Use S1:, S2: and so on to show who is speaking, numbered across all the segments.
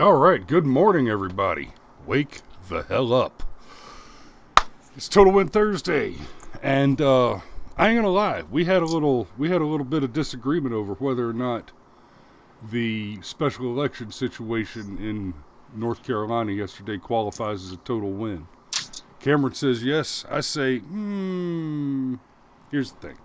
S1: All right, good morning, everybody. Wake the hell up. It's Total Win Thursday, and I ain't gonna lie, we had a little bit of disagreement over whether or not the special election situation in North Carolina yesterday qualifies as a total win. Cameron says yes. I say, here's the thing.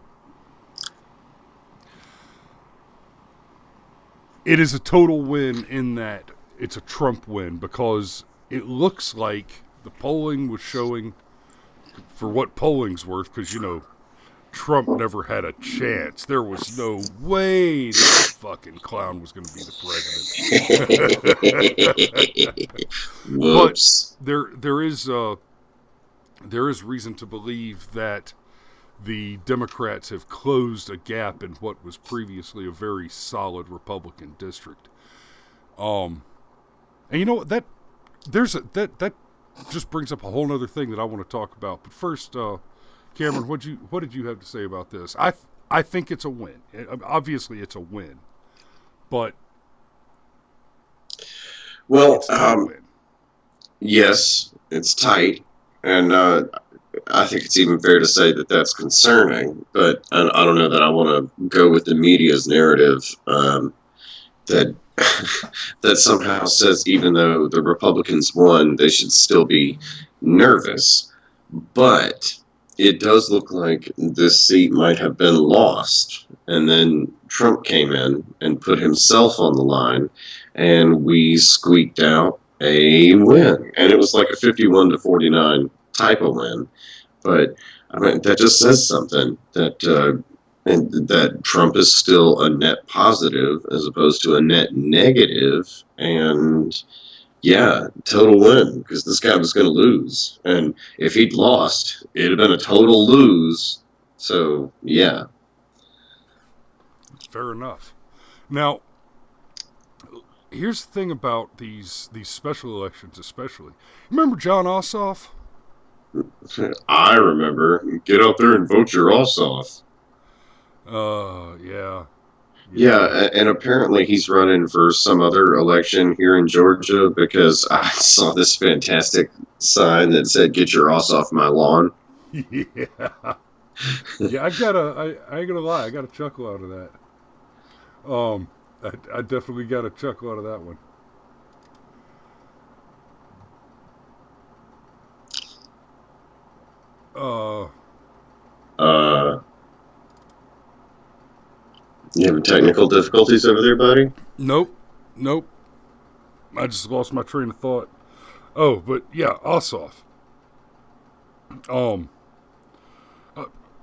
S1: It is a total win in that it's a Trump win because it looks like the polling was showing, for what polling's worth, because, you know, Trump never had a chance. There was no way that fucking clown was going to be the president.
S2: Whoops.
S1: But there is reason to believe that the Democrats have closed a gap in what was previously a very solid Republican district. And you know what, that just brings up a whole other thing that I want to talk about. But first, Cameron, what did you have to say about this? I think it's a win. Obviously, it's a win, but
S2: Well,
S1: it's a win.
S2: yes, it's tight, and I think it's even fair to say that that's concerning. But I don't know that I want to go with the media's narrative that that somehow says even though the Republicans won, they should still be nervous. But it does look like this seat might have been lost. And then Trump came in and put himself on the line, and we squeaked out a win. And it was like a 51-49 type of win. But I mean, that just says something that and that Trump is still a net positive as opposed to a net negative. And yeah, total win, because this guy was going to lose. And if he'd lost, it'd have been a total lose. So, yeah.
S1: Fair enough. Now, here's the thing about these special elections, especially. Remember John Ossoff?
S2: I remember. Get out there and vote your ass off.
S1: Yeah.
S2: Yeah, and apparently he's running for some other election here in Georgia because I saw this fantastic sign that said, "Get your ass off my lawn."
S1: Yeah. Yeah, I ain't gonna lie, I got a chuckle out of that. I definitely got a chuckle out of that one.
S2: Uh, you having technical difficulties over there, buddy?
S1: Nope. I just lost my train of thought. Oh, but yeah, Ossoff. Um,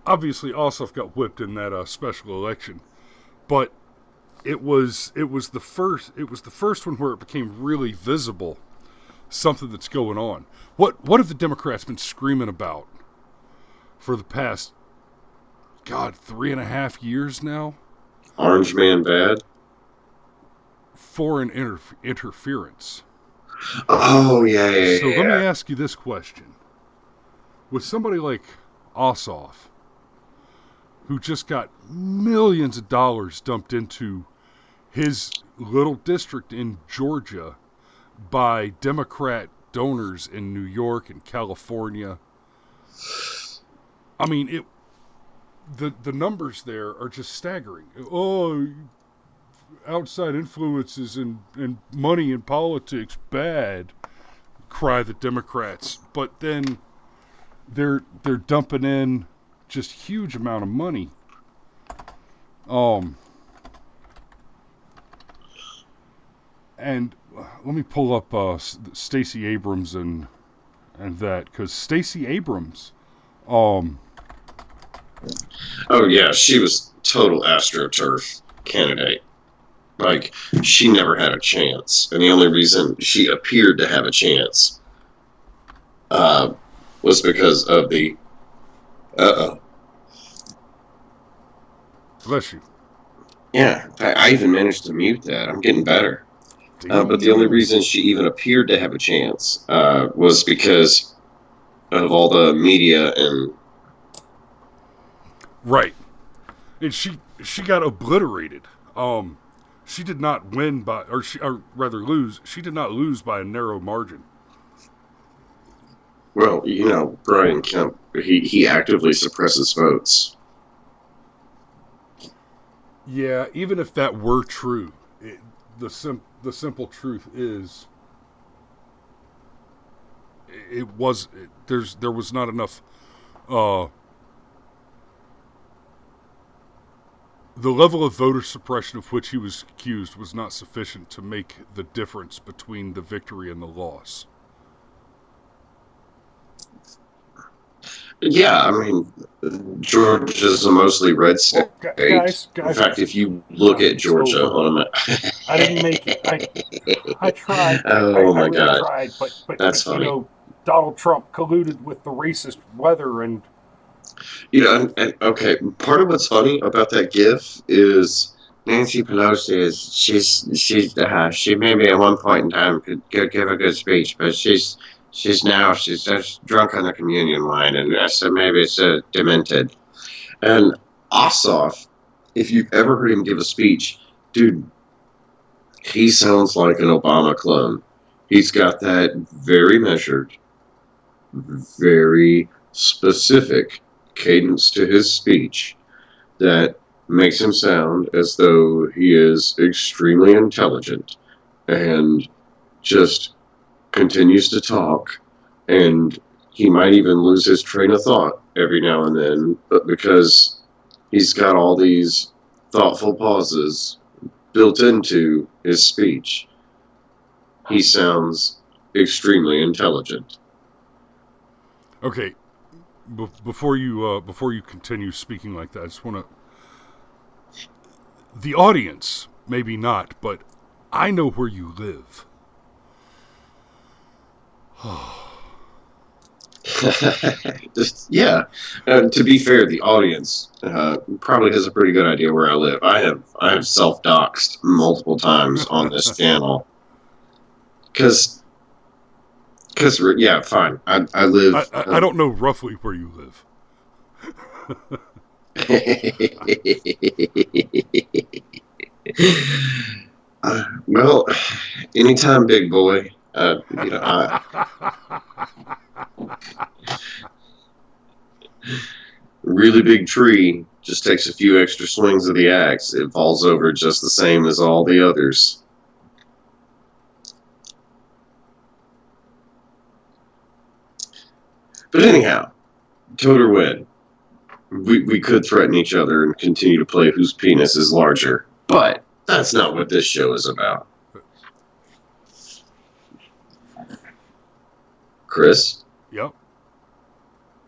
S1: Obviously Ossoff got whipped in that special election, but it was the first one where it became really visible something that's going on. What have the Democrats been screaming about for the past 3.5 years now?
S2: Orange man bad?
S1: Foreign interference.
S2: Oh, yeah.
S1: So let me ask you this question. With somebody like Ossoff, who just got millions of dollars dumped into his little district in Georgia by Democrat donors in New York and California, I mean, the numbers there are just staggering. Oh, outside influences and money in politics, bad, cry the Democrats. But then they're dumping in just huge amount of money. And let me pull up Stacey Abrams and that, because Stacey Abrams,
S2: Oh, yeah, she was total AstroTurf candidate. Like, she never had a chance. And the only reason she appeared to have a chance was because of the... Uh-oh.
S1: Bless you.
S2: Yeah, I even managed to mute that. I'm getting better. But the only reason she even appeared to have a chance was because of all the media and...
S1: Right. And she got obliterated. She did not win by, or rather lose. She did not lose by a narrow margin.
S2: Well, Brian Kemp, he actively suppresses votes.
S1: Yeah, even if that were true, the simple truth is, there was not enough. The level of voter suppression of which he was accused was not sufficient to make the difference between the victory and the loss.
S2: Yeah, I mean, Georgia's a mostly red state.
S3: Well, guys,
S2: In fact, if you look at Georgia
S3: over.
S2: on a map,
S3: I didn't make it. I tried.
S2: oh
S3: I
S2: my
S3: really
S2: God,
S3: tried, but
S2: that's funny.
S3: Donald Trump colluded with the racist weather, and
S2: and okay, part of what's funny about that GIF is Nancy Pelosi she maybe at one point in time could give a good speech, but she's just drunk on the communion wine, and so maybe it's demented. And Ossoff, if you've ever heard him give a speech, dude, he sounds like an Obama clone. He's got that very measured, very specific cadence to his speech that makes him sound as though he is extremely intelligent and just continues to talk, and he might even lose his train of thought every now and then, but because he's got all these thoughtful pauses built into his speech, he sounds extremely intelligent.
S1: Okay, before you continue speaking like that, I just want to. The audience, maybe not, but I know where you live.
S2: Yeah. To be fair, the audience probably has a pretty good idea where I live. I have self-doxed multiple times on this channel. Because yeah, fine. I live.
S1: I don't know roughly where you live.
S2: Well, anytime, big boy. Really big tree just takes a few extra swings of the axe. It falls over just the same as all the others. But anyhow, Totar Win. We could threaten each other and continue to play whose penis is larger, but that's not what this show is about. Chris?
S1: Yep.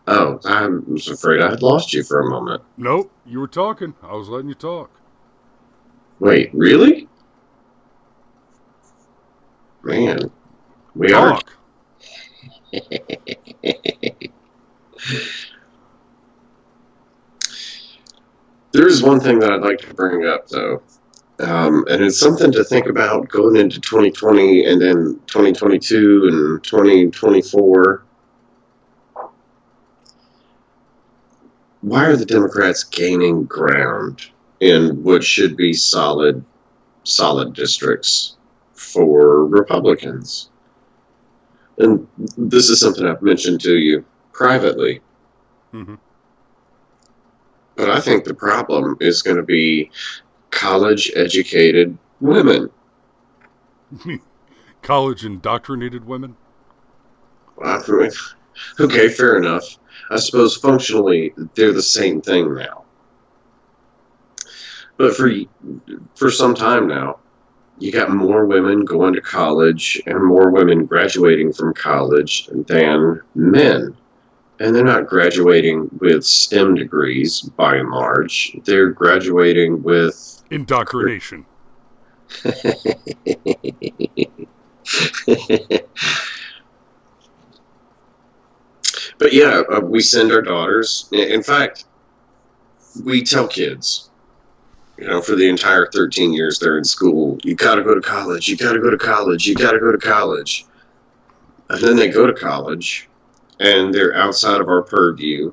S2: Oh, I was afraid I had lost you for a moment.
S1: Nope, you were talking. I was letting you talk.
S2: Wait, really? Man, we
S1: talk.
S2: are. There is one thing that I'd like to bring up, though, and it's something to think about going into 2020 and then 2022 and 2024. Why are the Democrats gaining ground in what should be solid districts for Republicans? And this is something I've mentioned to you privately.
S1: Mm-hmm.
S2: But I think the problem is going to be college-educated women.
S1: College indoctrinated women?
S2: Okay, fair enough. I suppose functionally they're the same thing now. But for some time now, you got more women going to college and more women graduating from college than men. And they're not graduating with STEM degrees, by and large. They're graduating with
S1: indoctrination.
S2: But yeah, we send our daughters. In fact, we tell kids, for the entire 13 years they're in school, you got to go to college, you got to go to college, you got to go to college. And then they go to college, and they're outside of our purview.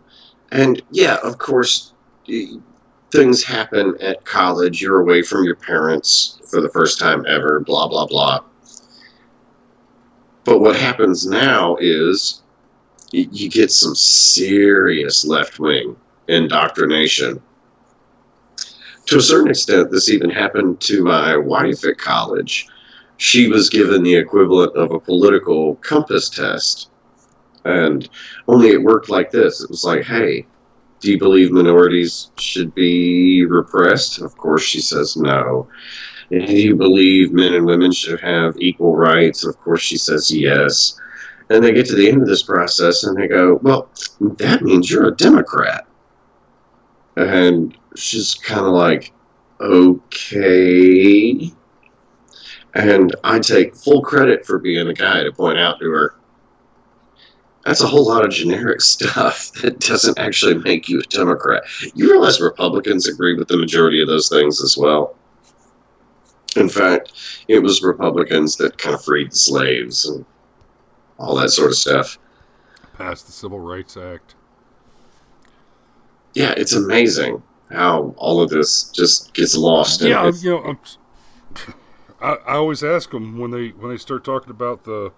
S2: And yeah, of course, things happen at college. You're away from your parents for the first time ever, blah, blah, blah. But what happens now is you get some serious left-wing indoctrination. To a certain extent, this even happened to my wife at college. She was given the equivalent of a political compass test. And only it worked like this. It was like, hey, do you believe minorities should be repressed? Of course, she says no. And do you believe men and women should have equal rights? Of course, she says yes. And they get to the end of this process and they go, well, that means you're a Democrat. And she's kind of like, okay. And I take full credit for being the guy to point out to her, that's a whole lot of generic stuff that doesn't actually make you a Democrat. You realize Republicans agree with the majority of those things as well. In fact, it was Republicans that kind of freed the slaves and all that sort of stuff.
S1: Passed the Civil Rights Act.
S2: Yeah, it's amazing how all of this just gets lost.
S1: Yeah, I always ask them when they start talking about the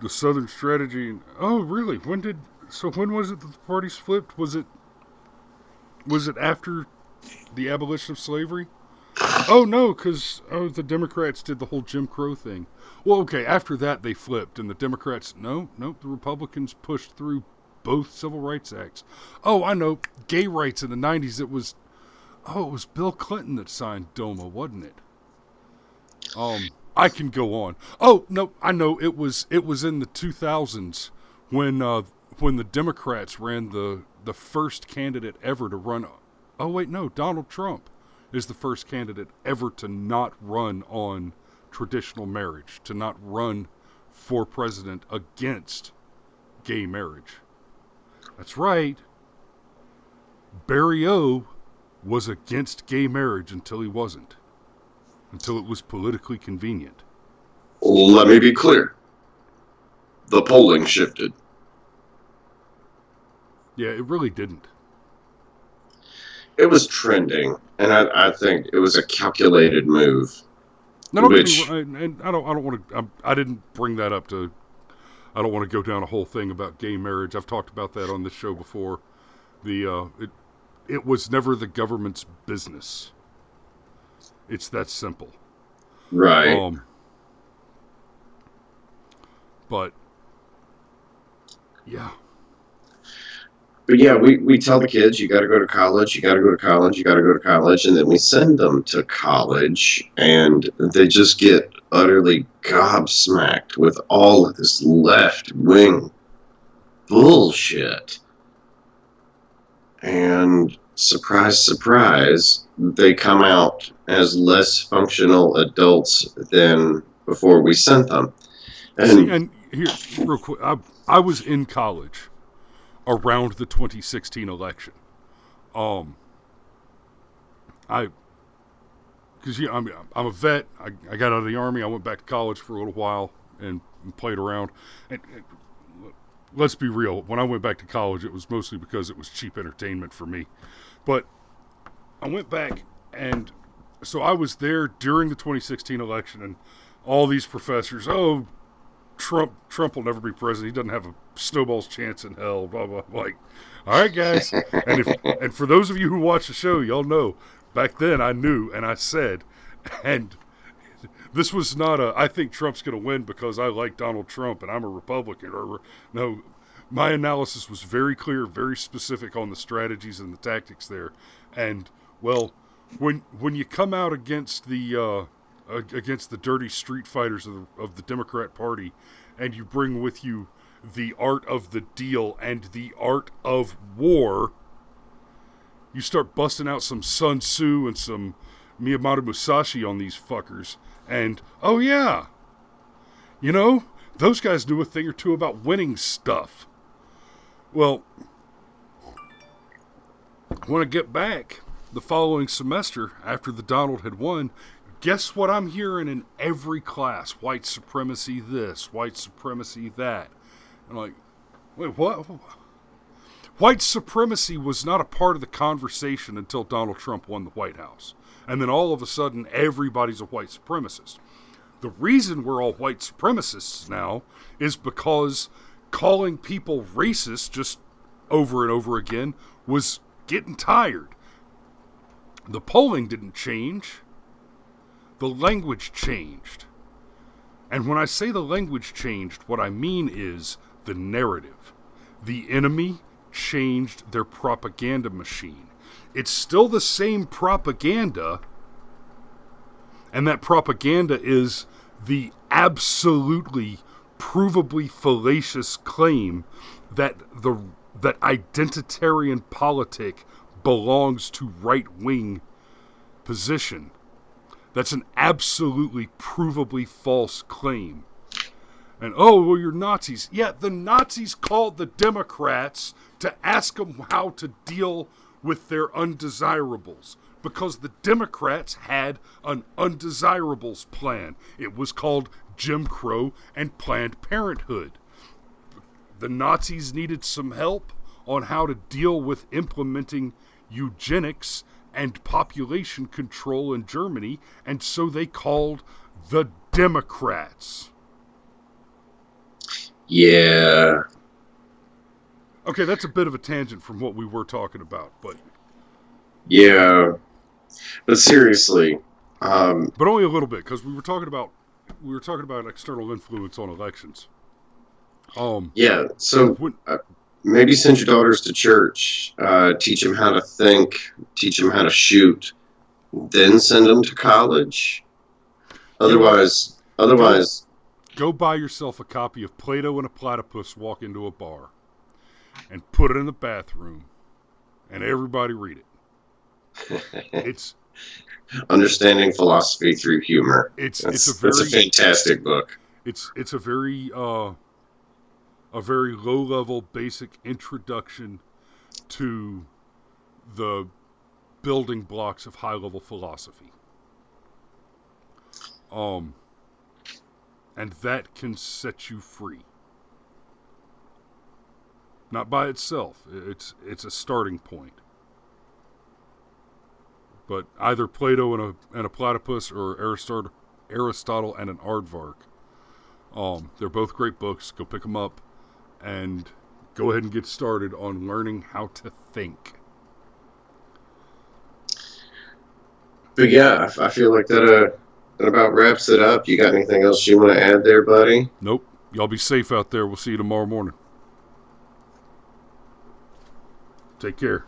S1: Southern strategy. Oh, really? When was it that the parties flipped? Was it after the abolition of slavery? Oh, no, because the Democrats did the whole Jim Crow thing. Well, okay, after that they flipped, and the Democrats, no, the Republicans pushed through both Civil Rights Acts. Oh, I know, gay rights in the 90s, it was Bill Clinton that signed DOMA, wasn't it? I can go on. Oh, no, I know, it was in the 2000s when the Democrats ran the first candidate ever to run. Oh, wait, no, Donald Trump is the first candidate ever to not run on traditional marriage, to not run for president against gay marriage. That's right. Barry O was against gay marriage until he wasn't. Until it was politically convenient.
S2: Let me be clear. The polling shifted.
S1: Yeah, it really didn't.
S2: It was trending, and I think it was a calculated move.
S1: Now, don't get me wrong, and I don't want to. I didn't bring that up to. I don't want to go down a whole thing about gay marriage. I've talked about that on this show before. It was never the government's business. It's that simple.
S2: Right.
S1: But yeah.
S2: But yeah, we tell the kids, you got to go to college, you got to go to college, you got to go to college, and then we send them to college, and they just get utterly gobsmacked with all of this left-wing bullshit. And surprise, surprise, they come out as less functional adults than before we sent them.
S1: And here, real quick, I was in college around the 2016 election. Because I'm a vet. I got out of the Army. I went back to college for a little while and played around. And let's be real. When I went back to college, it was mostly because it was cheap entertainment for me. But I went back, and so I was there during the 2016 election, and all these professors, Trump will never be president. He doesn't have a snowball's chance in hell. Blah blah. Like, all right, guys. And for those of you who watch the show, y'all know back then I knew and I said, and this was not I think Trump's going to win because I like Donald Trump and I'm a Republican. No, my analysis was very clear, very specific on the strategies and the tactics there. And well, when you come out against the dirty street fighters of the Democrat Party, and you bring with you the art of the deal and the art of war, you start busting out some Sun Tzu and some Miyamoto Musashi on these fuckers, and, oh yeah, those guys knew a thing or two about winning stuff. Well, when I get back the following semester, after the Donald had won, guess what I'm hearing in every class? White supremacy this, white supremacy that. I'm like, wait, what? White supremacy was not a part of the conversation until Donald Trump won the White House. And then all of a sudden, everybody's a white supremacist. The reason we're all white supremacists now is because calling people racist just over and over again was getting tired. The polling didn't change. The language changed. And when I say the language changed, what I mean is the narrative. The enemy changed their propaganda machine. It's still the same propaganda, and that propaganda is the absolutely provably fallacious claim that that identitarian politic belongs to right-wing position. That's an absolutely provably false claim. And, oh, well, you're Nazis. Yeah, the Nazis called the Democrats to ask them how to deal with their undesirables, because the Democrats had an undesirables plan. It was called Jim Crow and Planned Parenthood. The Nazis needed some help on how to deal with implementing eugenics and population control in Germany, and so they called the Democrats.
S2: Yeah.
S1: Okay, that's a bit of a tangent from what we were talking about, but
S2: Yeah. But seriously,
S1: but only a little bit, because we were talking about external influence on elections.
S2: yeah. So maybe send your daughters to church, teach them how to think, teach them how to shoot, then send them to college. Otherwise,
S1: go buy yourself a copy of Plato and a Platypus Walk into a Bar, and put it in the bathroom, and everybody read it. It's
S2: Understanding Philosophy Through Humor. It's a fantastic book.
S1: It's a very low level basic introduction to the building blocks of high level philosophy. And that can set you free. Not by itself. It's a starting point. But either Plato and a Platypus, or Aristotle and an Aardvark. They're both great books. Go pick them up and go ahead and get started on learning how to think.
S2: But yeah, I feel like that about wraps it up. You got anything else you want to add there, buddy?
S1: Nope. Y'all be safe out there. We'll see you tomorrow morning. Take care.